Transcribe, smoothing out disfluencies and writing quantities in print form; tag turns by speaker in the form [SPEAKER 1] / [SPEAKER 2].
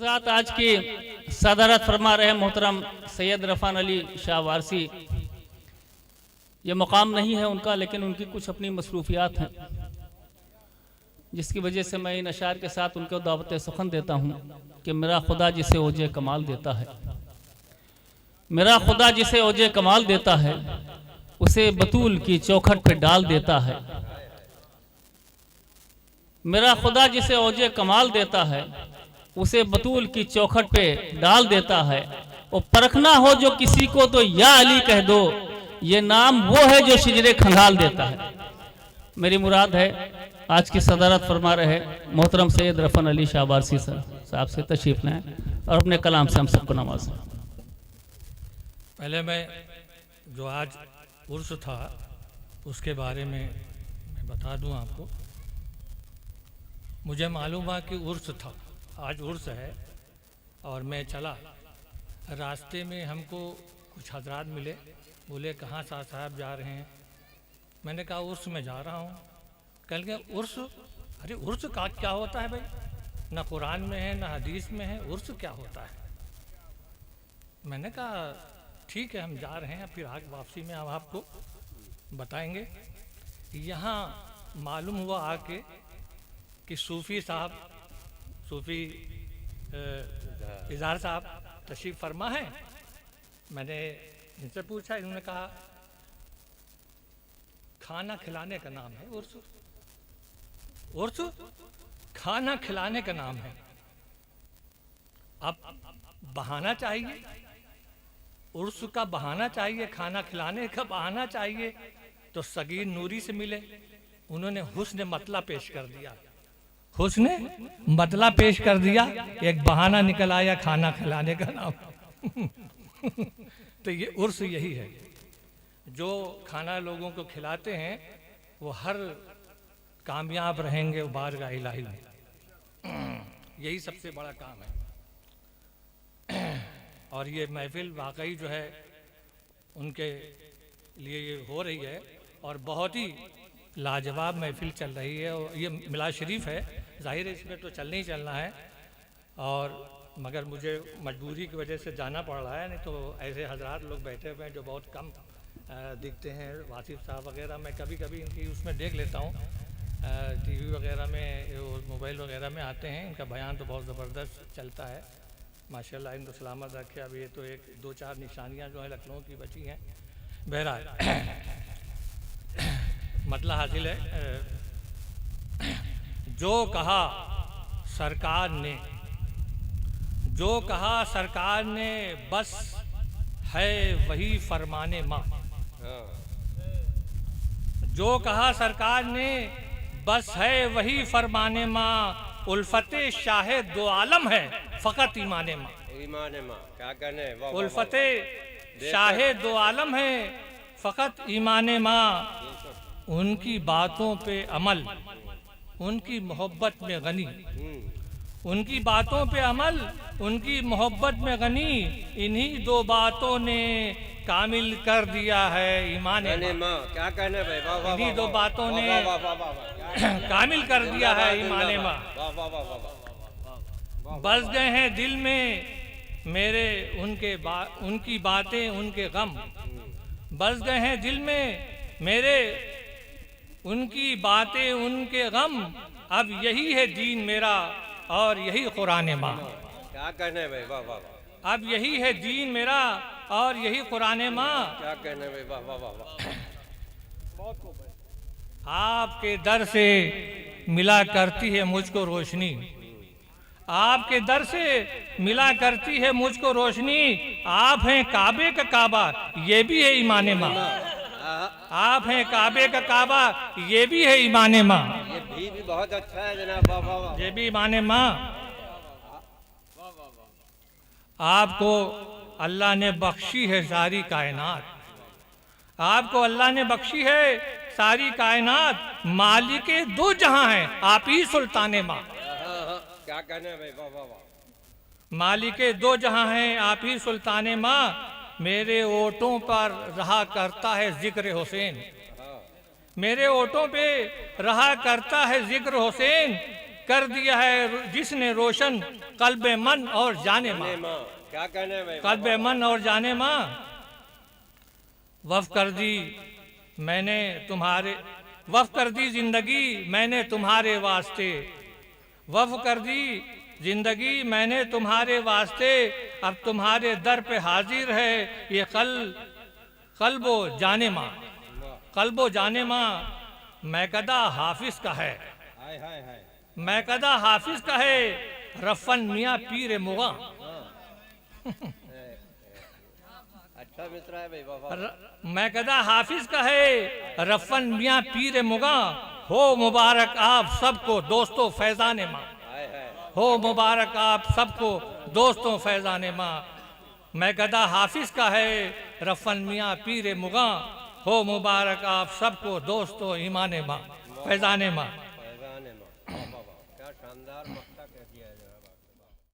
[SPEAKER 1] हज़रात आज की सदारत फरमा रहे मोहतरम सैयद रफ़ान अली शाह वारसी, ये मकाम नहीं है उनका, लेकिन उनकी कुछ अपनी मसरूफियात हैं जिसकी वजह से मैं इन अशार के साथ उनको दावत सुखन देता हूँ कि मेरा खुदा जिसे ओजे कमाल देता है, मेरा खुदा जिसे ओजे कमाल देता है, उसे बतूल की चौखट पे डाल देता है। मेरा खुदा जिसे ओजे कमाल देता है, उसे बतूल की चौखट पे डाल देता है। और परखना हो जो किसी को तो या अली कह दो, ये नाम वो है जो शिजरे खंगाल देता है। मेरी मुराद है आज की सदारत फरमा रहे मोहतरम सैयद रफ़ान अली शाह वारसी साहब से तशरीफ लाएं और अपने कलाम से हम सबको नवाजें।
[SPEAKER 2] पहले मैं जो आज उर्स था उसके बारे में मैं बता दूं आपको। मुझे मालूम हुआ कि उर्स था, आज उर्स है, और मैं चला। रास्ते में हमको कुछ हजरात मिले, बोले कहाँ साहब जा रहे हैं? मैंने कहा उर्स में जा रहा हूँ। कल के उर्स, अरे उर्स का क्या होता है भाई? ना कुरान में है ना हदीस में है, उर्स क्या होता है? मैंने कहा ठीक है हम जा रहे हैं, फिर आगे वापसी में हम आपको बताएंगे। यहाँ मालूम हुआ आके कि सूफ़ी साहब, सूफ़ी इज़हार साहब तशरीफ़ फरमा है। मैंने इनसे पूछा, इन्होंने कहा खाना खिलाने का नाम है उर्स। उर्स खाना खिलाने का नाम है। अब बहाना चाहिए, उर्स का बहाना चाहिए, खाना खिलाने का बहाना चाहिए। तो सगीर नूरी से मिले, उन्होंने हुस्न मतला पेश कर दिया, हुस्न मतला पेश कर दिया, एक बहाना निकल आया खाना खिलाने का नाम। तो ये उर्स यही है, जो खाना लोगों को खिलाते हैं वो हर कामयाब रहेंगे बारगाह इलाही में। यही सबसे बड़ा काम है। और ये महफिल वाकई जो है उनके लिए ये हो रही है, और बहुत ही लाजवाब महफिल चल रही है। और ये मिलाद शरीफ है, जाहिर है इसमें तो चलना ही चलना है, और मगर मुझे मजबूरी की वजह से जाना पड़ रहा है, नहीं तो ऐसे हजरात लोग बैठे हुए हैं जो बहुत कम दिखते हैं। वासिफ साहब वगैरह मैं कभी कभी इनकी उसमें देख लेता हूँ, टीवी वगैरह में, मोबाइल वगैरह में आते हैं। इनका बयान तो बहुत ज़बरदस्त चलता है, माशाल्लाह इनको सलामत रखे। अब ये तो एक दो चार निशानियाँ जो है लखनऊ की बची हैं। बहरहाल मतलब हासिल है, जो कहा सरकार ने, जो कहा सरकार ने, बस है वही फरमाने माँ। जो कहा सरकार ने, बस है वही फरमाने माँ। उल्फते शाहे दो आलम है फ़कत ईमाने माँ।
[SPEAKER 3] ईमाने माँ क्या कहने,
[SPEAKER 2] उल्फते शाहे दो आलम है फ़कत ईमाने माँ। उनकी बातों पे अमल, उनकी मोहब्बत में गनी, उनकी बातों पे अमल, उनकी मोहब्बत में गनी। इन्हीं दो बातों ने कामिल कर दिया है ईमान माँ।
[SPEAKER 3] क्या कहने भाई, वाह वाह।
[SPEAKER 2] इन्हीं दो बातों ने कामिल कर दिया है ईमान माँ। बस गए हैं दिल में मेरे उनकी बातें उनके गम। बस गए हैं दिल में मेरे उनकी बातें उनके गम। अब यही है दीन मेरा और यही कुरान माँ।
[SPEAKER 3] क्या कहने भाई, वाह वाह।
[SPEAKER 2] अब यही है दीन मेरा और यही कुरान माँ।
[SPEAKER 3] क्या कहने भाई, वाह वाह वाह।
[SPEAKER 2] आपके दर से मिला करती है मुझको रोशनी, आपके दर से मिला करती है मुझको रोशनी। आप हैं काबे का काबा, ये भी है ईमान माँ। आप हैं काबे का काबा, ये भी है ईमान माँ।
[SPEAKER 3] ये भी बहुत अच्छा है जनाब, वाह वाह वाह।
[SPEAKER 2] ये भी ईमान माँ। आपको अल्लाह ने बख्शी है सारी कायनात, आपको अल्लाह ने बख्शी है सारी कायनात। मालिके दो जहां हैं आप ही सुल्तान माँ।
[SPEAKER 3] क्या कहने भाई, वाह वाह वाह।
[SPEAKER 2] मालिके दो जहां हैं आप ही सुल्तान माँ। मेरे ओठों पर रहा करता है जिक्र हुसैन, मेरे ओठों पे रहा करता है जिक्र हुसैन। कर दिया है जिसने रोशन कल्ब मन और जाने माँ।
[SPEAKER 3] माँ क्या कहना है भाई?
[SPEAKER 2] कल्ब मन और जाने माँ। वफ कर दी मैंने तुम्हारे, वफ कर दी जिंदगी मैंने तुम्हारे वास्ते, वफ कर दी जिंदगी मैंने तुम्हारे वास्ते, अब तुम्हारे दर पे हाजिर है ये कल्बो जाने माँ। कल्बो जाने माँ मैकदा हाफिज का है,
[SPEAKER 3] हाय हाय हाय।
[SPEAKER 2] मैकदा हाफिज का है रफन मियाँ पीर मुगा।
[SPEAKER 3] अच्छा मिश्रा है भाई, वाह वाह।
[SPEAKER 2] मैकदा हाफिज का है रफन मियाँ पीर मुगा, हो मुबारक आप सबको दोस्तों फैजाने माँ।
[SPEAKER 3] हाय हाय।
[SPEAKER 2] हो मुबारक आप सबको दोस्तों फैजाने माँ। मैकदा हाफिज का है रफन मियाँ पीर मुगा, हो मुबारक आप सबको दोस्तों ईमाने माँ फैजाने माँ।
[SPEAKER 3] फैजान है माँ, वाह वाह वाह। क्या शानदार मक्ता कह दिया है जनाब।